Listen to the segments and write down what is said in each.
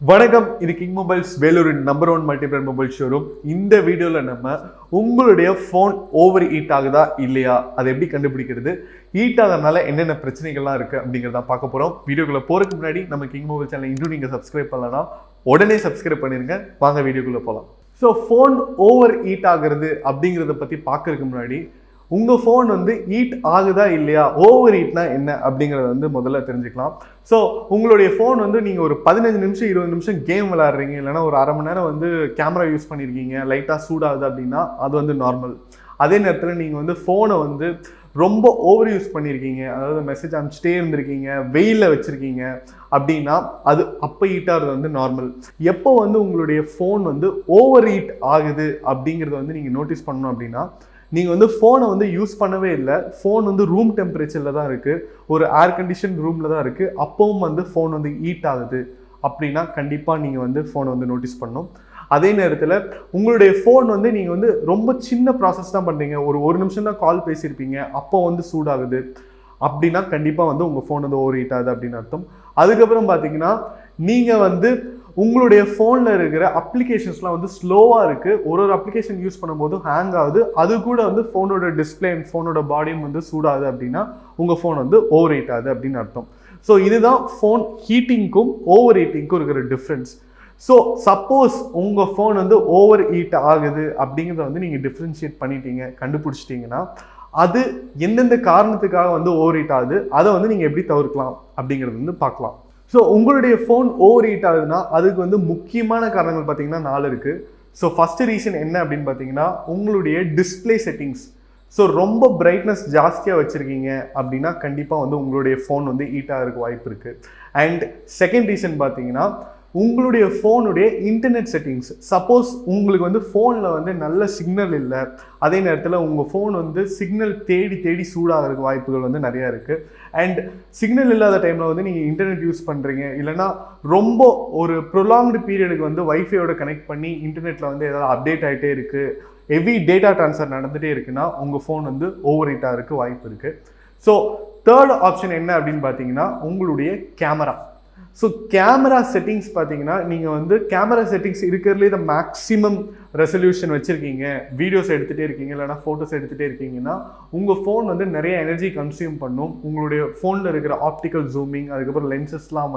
வணக்கம், இது king mobiles வேலூரின் number 1 multi brand mobile showroom. இந்த வீடியோவில் நம்ம உங்களுடைய ஃபோன் ஓவர் ஹீட் ஆகுதா இல்லையா, அதை எப்படி கண்டுபிடிக்கிறது, ஹீட் ஆகிறதுனால என்னென்ன பிரச்சனைகள்லாம் இருக்குது அப்படிங்கிறத பார்க்க போகிறோம். வீடியோக்குள்ளே போகிறதுக்கு முன்னாடி நம்ம கிங் மொபைல் சேனல் இன்னும் நீங்கள் சப்ஸ்கிரைப் பண்ணலன்னா உடனே சப்ஸ்கிரைப் பண்ணிடுங்க. வாங்க வீடியோக்குள்ளே போகலாம். ஸோ ஃபோன் ஓவர் ஹீட் ஆகுறது அப்படிங்கிறத பற்றி பார்க்கறதுக்கு முன்னாடி உங்கள் ஃபோன் ஹீட் ஆகுதா இல்லையா, ஓவர் ஹீட்னா என்ன அப்படிங்கிறத முதல்ல தெரிஞ்சுக்கலாம். ஸோ உங்களுடைய ஃபோன் நீங்கள் ஒரு 15 நிமிஷம் 20 நிமிஷம் கேம் விளையாடுறீங்க, இல்லைனா ஒரு அரை மணி நேரம் கேமரா யூஸ் பண்ணியிருக்கீங்க, லைட்டாக சூடாகுது அப்படின்னா அது நார்மல். அதே நேரத்தில் நீங்கள் ஃபோனை ரொம்ப ஓவர் யூஸ் பண்ணியிருக்கீங்க, அதாவது மெசேஜ் அனுப்பிச்சிட்டே இருந்திருக்கீங்க, வெயிலில் வச்சுருக்கீங்க அப்படின்னா அது அப்போ ஹீட்டாகிறது நார்மல். எப்போ உங்களுடைய ஃபோன் ஓவர் ஹீட் ஆகுது அப்படிங்கிறத நீங்கள் நோட்டீஸ் பண்ணணும் அப்படின்னா, நீங்கள் ஃபோனை யூஸ் பண்ணவே இல்லை, ஃபோன் ரூம் டெம்பரேச்சரில் தான் இருக்குது, ஒரு ஏர் கண்டிஷன் ரூமில் தான் இருக்குது, அப்பவும் ஃபோன் ஹீட் ஆகுது அப்படின்னா கண்டிப்பாக நீங்கள் ஃபோனை நோட்டீஸ் பண்ணணும். அதே நேரத்தில் உங்களுடைய ஃபோன் நீங்கள் ரொம்ப சின்ன ப்ராசஸ் தான் பண்ணுறீங்க, ஒரு நிமிஷம் தான் கால் பேசியிருப்பீங்க, அப்போ சூடாகுது அப்படின்னா கண்டிப்பாக உங்கள் ஃபோன் ஓவர் ஹீட் ஆகுது அப்படின்னு அர்த்தம். அதுக்கப்புறம் பார்த்தீங்கன்னா நீங்கள் உங்களுடைய ஃபோனில் இருக்கிற அப்ளிகேஷன்ஸ்லாம் ஸ்லோவாக இருக்குது, ஒரு அப்ளிகேஷன் யூஸ் பண்ணும்போது ஹேங் ஆகுது, அது கூட ஃபோனோட டிஸ்பிளே அண்ட் ஃபோனோட பாடியும் சூடாகுது அப்படின்னா உங்கள் ஃபோன் ஓவர் ஹீட் ஆகுது அப்படின்னு அர்த்தம். ஸோ இதுதான் ஃபோன் ஹீட்டிங்க்கும் ஓவர் ஹீட்டிங்க்கும் இருக்கிற டிஃப்ரென்ஸ். ஸோ சப்போஸ் உங்கள் ஃபோன் ஓவர் ஹீட் ஆகுது அப்படிங்கிறத நீங்கள் டிஃப்ரென்ஷியேட் பண்ணிட்டீங்க, கண்டுபிடிச்சிட்டிங்கன்னா அது எந்தெந்த காரணத்துக்காக ஓவர் ஹீட் ஆகுது, அதை நீங்கள் எப்படி தவிர்க்கலாம் அப்படிங்கிறது பார்க்கலாம். ஸோ உங்களுடைய ஃபோன் ஓவர் ஹீட் ஆகுதுன்னா அதுக்கு முக்கியமான காரணங்கள் பார்த்தீங்கன்னா 4 இருக்குது. ஸோ ஃபஸ்ட்டு ரீசன் என்ன அப்படின்னு பார்த்தீங்கன்னா உங்களுடைய டிஸ்பிளே செட்டிங்ஸ். ஸோ ரொம்ப பிரைட்னஸ் ஜாஸ்தியாக வச்சுருக்கீங்க அப்படின்னா கண்டிப்பாக உங்களுடைய ஃபோன் ஹீட் ஆகிறதுக்கு வாய்ப்பு இருக்குது. அண்ட் செகண்ட் ரீசன் பார்த்தீங்கன்னா உங்களுடைய ஃபோனுடைய இன்டர்நெட் செட்டிங்ஸ். சப்போஸ் உங்களுக்கு ஃபோனில் நல்ல சிக்னல் இல்லை, அதே நேரத்தில் உங்கள் ஃபோன் சிக்னல் தேடி தேடி சூடாகிறதுக்கு வாய்ப்புகள் நிறையா இருக்குது. அண்ட் சிக்னல் இல்லாத டைமில் நீங்கள் இன்டர்நெட் யூஸ் பண்ணுறீங்க, இல்லைனா ரொம்ப ஒரு ப்ரொலாங்டு பீரியடுக்கு வைஃபையோட கனெக்ட் பண்ணி இன்டர்நெட்டில் ஏதாவது அப்டேட் ஆகிட்டே இருக்குது, ஹெவி டேட்டா ட்ரான்ஸ்ஃபர் நடந்துகிட்டே இருக்குன்னா உங்கள் ஃபோன் ஓவர் ஹீட் ஆகிறதுக்கு வாய்ப்பு இருக்குது. ஸோ தேர்ட் ஆப்ஷன் என்ன அப்படின்னு பார்த்தீங்கன்னா உங்களுடைய கேமரா. ஸோ கேமரா செட்டிங்ஸ் பார்த்தீங்கன்னா நீங்கள் கேமரா செட்டிங்ஸ் இருக்கிறதுலே இந்த மேக்ஸிமம் ரெசல்யூஷன் வச்சுருக்கீங்க, வீடியோஸ் எடுத்துகிட்டே இருக்கீங்க, இல்லைனா ஃபோட்டோஸ் எடுத்துகிட்டே இருக்கீங்கன்னா உங்கள் ஃபோன் நிறைய எனர்ஜி கன்சியூம் பண்ணும். உங்களுடைய ஃபோனில் இருக்கிற ஆப்டிக்கல் ஜூமிங், அதுக்கப்புறம் லென்சஸ்லாம்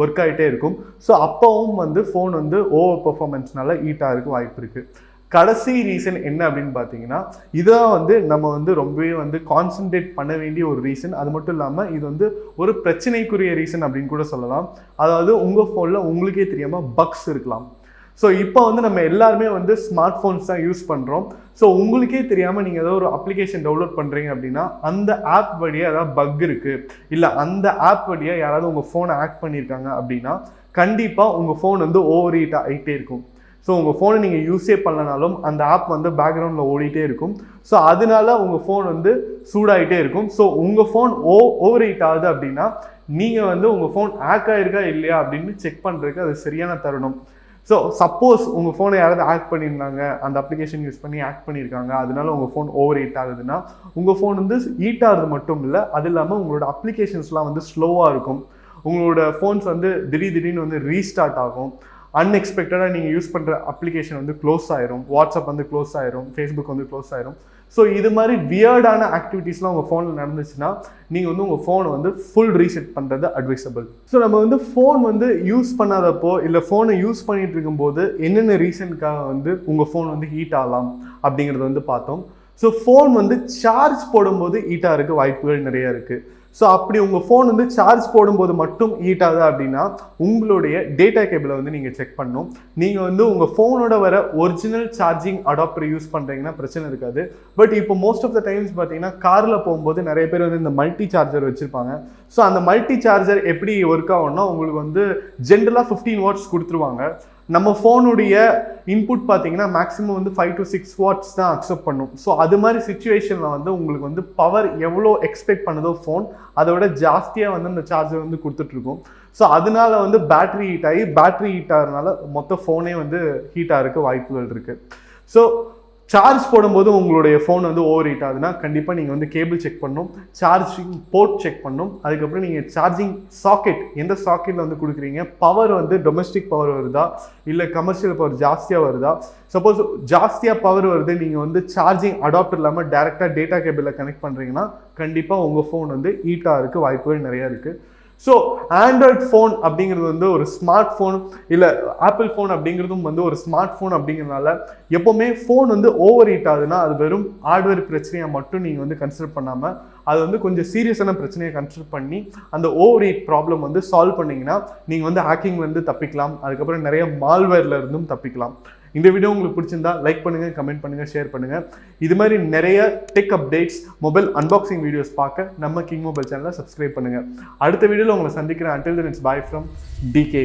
ஒர்க் ஆகிட்டே இருக்கும். ஸோ அப்போவும் ஃபோன் ஓவர் பெர்ஃபார்மன்ஸ்னால ஹீட் ஆகிறதுக்கு வாய்ப்பு இருக்குது. கடைசி ரீசன் என்ன அப்படின்னு பார்த்தீங்கன்னா இதுதான் நம்ம ரொம்பவே கான்சன்ட்ரேட் பண்ண வேண்டிய ஒரு ரீசன். அது மட்டும் இல்லாமல் இது ஒரு பிரச்சனைக்குரிய ரீசன் அப்படின்னு கூட சொல்லலாம். அதாவது உங்கள் ஃபோனில் உங்களுக்கே தெரியாமல் பக்ஸ் இருக்கலாம். ஸோ இப்போ நம்ம எல்லாருமே ஸ்மார்ட் ஃபோன்ஸ் தான் யூஸ் பண்ணுறோம். ஸோ உங்களுக்கே தெரியாமல் நீங்கள் ஏதோ ஒரு அப்ளிகேஷன் டவுன்லோட் பண்ணுறீங்க அப்படின்னா அந்த ஆப் வழியாக ஏதாவது பக் இருக்குது, இல்லை அந்த ஆப் வழியாக யாராவது உங்கள் ஃபோனை ஹேக் பண்ணியிருக்காங்க அப்படின்னா கண்டிப்பாக உங்கள் ஃபோன் ஓவர் ஹீட் ஆகிட்டே இருக்கும். ஸோ உங்கள் ஃபோனை நீங்கள் யூஸே பண்ணலனாலும் அந்த ஆப் பேக்ரவுண்டில் ஓடிட்டே இருக்கும். ஸோ அதனால உங்கள் ஃபோன் சூடாகிட்டே இருக்கும். ஸோ உங்கள் ஃபோன் ஓவர் ஹீட் ஆகுது அப்படின்னா நீங்கள் உங்கள் ஃபோன் ஹேக் ஆகிருக்கா இல்லையா அப்படின்னு செக் பண்ணுறதுக்கு அது சரியான தருணம். ஸோ சப்போஸ் உங்கள் ஃபோனை யாராவது ஹேக் பண்ணியிருந்தாங்க, அந்த அப்ளிகேஷன் யூஸ் பண்ணி ஹேக் பண்ணியிருக்காங்க, அதனால உங்கள் ஃபோன் ஓவர் ஹீட் ஆகுதுன்னா உங்கள் ஃபோன் ஹீட் ஆகுது மட்டும் இல்லை, அது இல்லாமல் உங்களோட அப்ளிகேஷன்ஸ்லாம் ஸ்லோவாக இருக்கும். உங்களோட ஃபோன்ஸ் திடீர்னு ரீஸ்டார்ட் ஆகும். அன்எக்ஸ்பெக்டடாக நீங்கள் யூஸ் பண்ணுற அப்ளிகேஷன் க்ளோஸ் ஆயிரும், வாட்ஸ்அப் க்ளோஸ் ஆயிரும், ஃபேஸ்புக் க்ளோஸ் ஆயிரும். ஸோ இது மாதிரி வியர்டான ஆக்டிவிட்டீஸ்லாம் உங்கள் ஃபோனில் நடந்துச்சுன்னா நீங்கள் உங்கள் ஃபோனை ஃபுல் ரீசெட் பண்ணுறது அட்வைசபிள். ஸோ நம்ம ஃபோன் யூஸ் பண்ணாதப்போ இல்லை ஃபோனை யூஸ் பண்ணிகிட்டு இருக்கும்போது என்னென்ன ரீசனுக்காக உங்கள் ஃபோன் ஹீட் ஆகலாம் அப்படிங்கிறத பார்த்தோம். ஸோ ஃபோன் சார்ஜ் போடும்போது ஹீட் ஆகிறதுக்கு வாய்ப்புகள் நிறையா இருக்குது. ஸோ அப்படி உங்கள் ஃபோன் சார்ஜ் போடும்போது மட்டும் ஹீட் ஆகுது அப்படின்னா உங்களுடைய டேட்டா கேபிளை நீங்கள் செக் பண்ணணும். நீங்கள் உங்கள் ஃபோனோட வர ஒரிஜினல் சார்ஜிங் அடாப்டர் யூஸ் பண்ணுறீங்கன்னா பிரச்சனை இருக்காது. பட் இப்போ மோஸ்ட் ஆஃப் த டைம்ஸ் பார்த்தீங்கன்னா காரில் போகும்போது நிறைய பேர் இந்த மல்டி சார்ஜர் வச்சுருப்பாங்க. ஸோ அந்த மல்டி சார்ஜர் எப்படி ஒர்க் ஆகும்னா உங்களுக்கு ஜென்ரலாக 15 வாட்ஸ் கொடுத்துருவாங்க. நம்ம ஃபோனுடைய இன்புட் பார்த்தீங்கன்னா மேக்ஸிமம் 5 to 6 வாட்ஸ் தான் அக்செப்ட் பண்ணும். ஸோ அது மாதிரி சுச்சுவேஷனில் உங்களுக்கு பவர் எவ்வளோ எக்ஸ்பெக்ட் பண்ணுதோ ஃபோன் அதை விட ஜாஸ்தியாக அந்த சார்ஜர் கொடுத்துட்ருக்கும். ஸோ அதனால பேட்டரி ஹீட் ஆகி பேட்டரி ஹீட் ஆகிறதுனால மொத்த ஃபோனே ஹீட் ஆகிறதுக்கு வாய்ப்புகள் இருக்குது. ஸோ சார்ஜ் போடும்போது உங்களுடைய ஃபோன் வந்து ஓவர் ஹீட் ஆகுதுன்னா கண்டிப்பாக நீங்கள் வந்து கேபிள் செக் பண்ணணும், சார்ஜிங் போர்ட் செக் பண்ணணும், அதுக்கப்புறம் நீங்கள் சார்ஜிங் சாக்கெட் எந்த சாக்கெட்டில் வந்து கொடுக்குறீங்க, பவர் வந்து டொமஸ்டிக் பவர் வருதா இல்லை கமர்ஷியல் பவர் ஜாஸ்தியாக வருதா. சப்போஸ் ஜாஸ்தியாக பவர் வருது, நீங்கள் வந்து சார்ஜிங் அடாப்டர் இல்லாமல் டேரெக்டாக டேட்டா கேபிளில் கனெக்ட் பண்ணுறீங்கன்னா கண்டிப்பாக உங்கள் ஃபோன் வந்து ஹீட் ஆகிறதுக்கு வாய்ப்புகள் நிறையா இருக்குது. ஸோ ஆண்ட்ராய்ட் ஃபோன் அப்படிங்கிறது வந்து ஒரு ஸ்மார்ட் ஃபோன், இல்லை ஆப்பிள் ஃபோன் அப்படிங்கிறதும் வந்து ஒரு ஸ்மார்ட் ஃபோன் அப்படிங்கிறதுனால எப்போவுமே ஃபோன் வந்து ஓவர் ஹீட் ஆகுதுன்னா அது வெறும் ஹார்ட்வேர் பிரச்சனையை மட்டும் நீங்கள் வந்து கன்சிடர் பண்ணாமல் அது வந்து கொஞ்சம் சீரியஸான பிரச்சனையை கன்சிடர் பண்ணி அந்த ஓவர் ஹீட் ப்ராப்ளம் வந்து சால்வ் பண்ணிங்கன்னா நீங்கள் வந்து ஹேக்கிங்லேருந்து தப்பிக்கலாம், அதுக்கப்புறம் நிறைய மால்வேர்ல இருந்தும் தப்பிக்கலாம். இந்த வீடியோ உங்களுக்கு பிடிச்சிருந்தா லைக் பண்ணுங்க, கமெண்ட் பண்ணுங்க, ஷேர் பண்ணுங்க. இது மாதிரி நிறைய tech updates, mobile unboxing videos பார்க்க நம்ம கிங் மொபைல் சேனலை சப்ஸ்கிரைப் பண்ணுங்க. அடுத்த வீடியோவில் உங்களை சந்திக்கிறேன். until then it's bye from DK.